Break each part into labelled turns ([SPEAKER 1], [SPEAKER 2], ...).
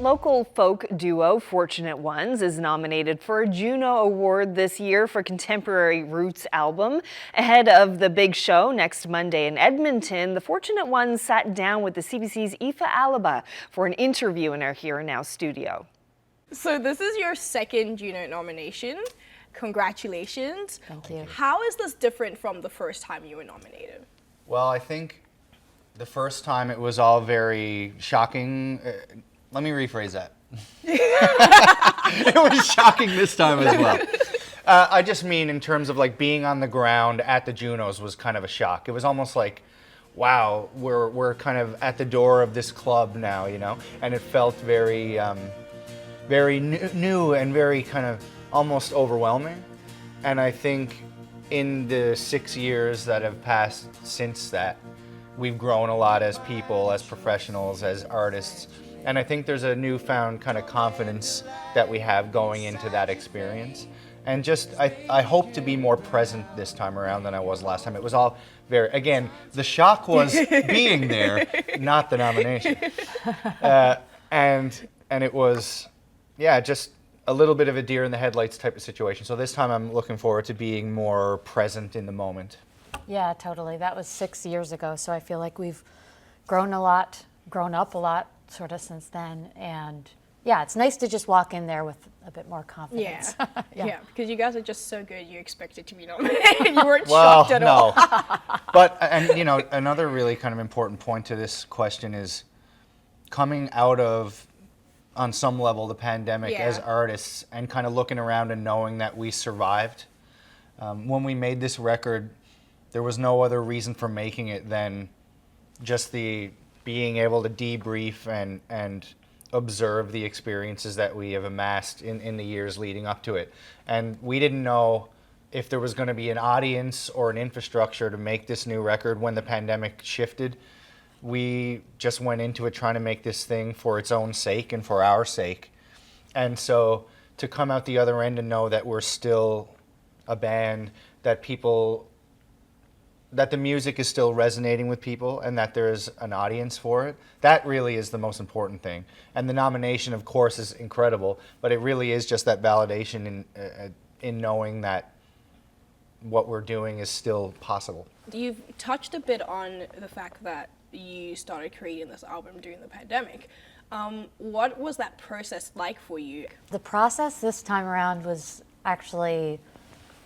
[SPEAKER 1] Local folk duo Fortunate Ones is nominated for a Juno Award this year for Contemporary Roots album. Ahead of the big show next Monday in Edmonton, the Fortunate Ones sat down with the CBC's Aoife Alaba for an interview in our Here and Now studio.
[SPEAKER 2] So this is your second Juno nomination. Congratulations.
[SPEAKER 3] Thank you.
[SPEAKER 2] How is this different from the first time you were nominated?
[SPEAKER 4] Well, I think the first time it was all very shocking. Let me rephrase that. It was shocking this time as well. I just mean in terms of like being on the ground at the Junos was kind of a shock. It was almost like, wow, we're kind of at the door of this club now, you know? And it felt very, very new and very kind of almost overwhelming. And I think in the 6 years that have passed since that, we've grown a lot as people, as professionals, as artists. And I think there's a newfound kind of confidence that we have going into that experience. And just, I hope to be more present this time around than I was last time. It was all very, again, the shock was being there, not the nomination. And it was, yeah, just a little bit of a deer in the headlights type of situation. So this time I'm looking forward to being more present in the moment.
[SPEAKER 3] Yeah, totally. That was 6 years ago, so I feel like we've grown up a lot sort of since then. And yeah, it's nice to just walk in there with a bit more confidence.
[SPEAKER 2] Yeah, because you guys are just so good, you expected to be nominated. You weren't shocked at all.
[SPEAKER 4] But, and you know, another really kind of important point to this question is coming out of, on some level, the pandemic as artists and kind of looking around and knowing that we survived. When we made this record, there was no other reason for making it than just the being able to debrief and observe the experiences that we have amassed in the years leading up to it. And we didn't know if there was going to be an audience or an infrastructure to make this new record when the pandemic shifted. We just went into it trying to make this thing for its own sake and for our sake. And so to come out the other end and know that we're still a band, that the music is still resonating with people and that there's an audience for it, that really is the most important thing. And the nomination, of course, is incredible, but it really is just that validation in knowing that what we're doing is still possible.
[SPEAKER 2] You've touched a bit on the fact that you started creating this album during the pandemic. What was that process like for you?
[SPEAKER 3] The process this time around was actually,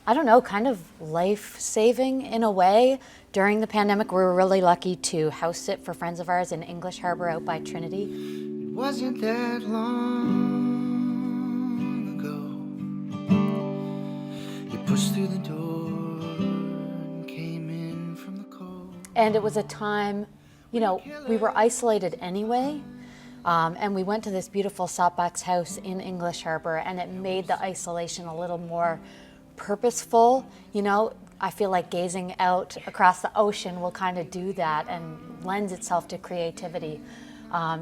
[SPEAKER 3] I don't know, kind of life-saving in a way. During the pandemic, we were really lucky to house sit for friends of ours in English Harbor out by Trinity.
[SPEAKER 5] It wasn't that long ago. You pushed through the door and came in from the cold.
[SPEAKER 3] And it was a time, you know, we were isolated anyway. And we went to this beautiful Sopbox house in English Harbor, and it made the isolation a little more purposeful. You know, I feel like gazing out across the ocean will kind of do that and lends itself to creativity.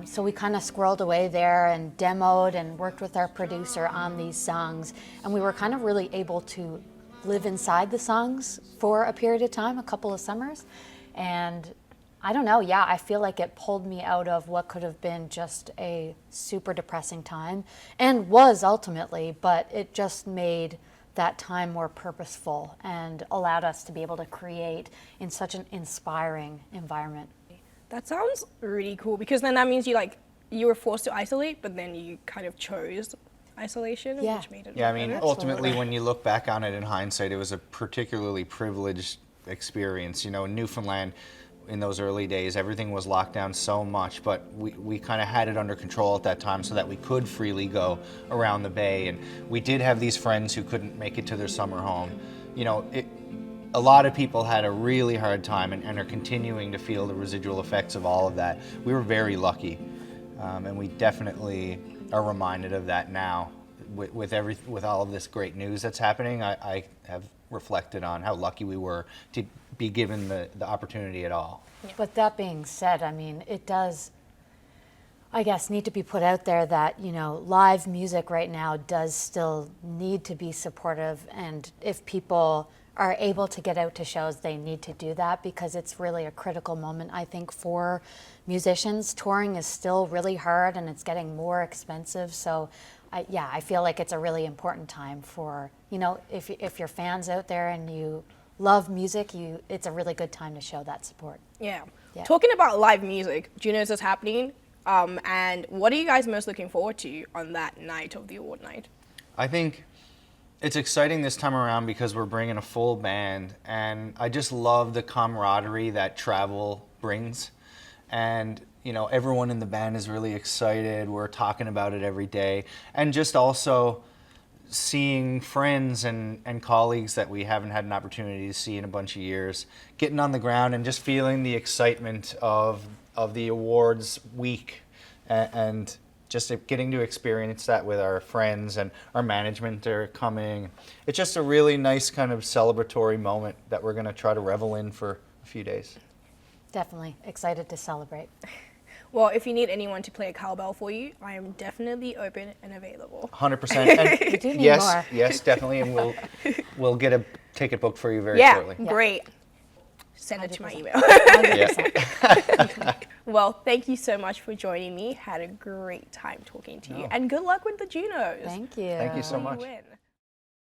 [SPEAKER 3] So we kind of squirreled away there and demoed and worked with our producer on these songs. And we were kind of really able to live inside the songs for a period of time, a couple of summers. And I don't know, yeah, I feel like it pulled me out of what could have been just a super depressing time, and was ultimately, but it just made that time more purposeful and allowed us to be able to create in such an inspiring environment.
[SPEAKER 2] That sounds really cool, because then that means you were forced to isolate, but then you kind of chose isolation, which made it
[SPEAKER 4] I mean,
[SPEAKER 2] better.
[SPEAKER 4] ultimately, when you look back on it in hindsight, it was a particularly privileged experience. You know, in Newfoundland, in those early days, everything was locked down so much, but we kind of had it under control at that time so that we could freely go around the bay. And we did have these friends who couldn't make it to their summer home. You know, a lot of people had a really hard time and are continuing to feel the residual effects of all of that. We were very lucky, and we definitely are reminded of that now. With all of this great news that's happening, I have reflected on how lucky we were to be given the opportunity at all.
[SPEAKER 3] But that being said, I mean, it does, I guess, need to be put out there that, you know, live music right now does still need to be supportive, and if people are able to get out to shows, they need to do that because it's really a critical moment, I think, for musicians. Touring is still really hard and it's getting more expensive. So I feel like it's a really important time for, if you're fans out there and you love music, it's a really good time to show that support.
[SPEAKER 2] Yeah.
[SPEAKER 3] Yeah.
[SPEAKER 2] Talking about live music, Juno's is happening. And what are you guys most looking forward to on that night of the award night?
[SPEAKER 4] I think it's exciting this time around because we're bringing a full band, and I just love the camaraderie that travel brings. And everyone in the band is really excited. We're talking about it every day, and just also seeing friends and colleagues that we haven't had an opportunity to see in a bunch of years, getting on the ground and just feeling the excitement of the awards week, and just getting to experience that with our friends, and our management are coming. It's just a really nice kind of celebratory moment that we're going to try to revel in for a few days.
[SPEAKER 3] Definitely excited to celebrate.
[SPEAKER 2] Well, if you need anyone to play a cowbell for you, I am definitely open and available.
[SPEAKER 4] 100%. And
[SPEAKER 3] We do need
[SPEAKER 4] yes,
[SPEAKER 3] more.
[SPEAKER 4] yes, definitely, and we'll get a ticket booked for you very
[SPEAKER 2] Yeah,
[SPEAKER 4] shortly.
[SPEAKER 2] great. Send it to my email.
[SPEAKER 3] 100%.
[SPEAKER 2] Well, thank you so much for joining me. Had a great time talking to you. And good luck with the Junos.
[SPEAKER 3] Thank you.
[SPEAKER 4] Thank you so
[SPEAKER 2] You
[SPEAKER 4] much.
[SPEAKER 2] win.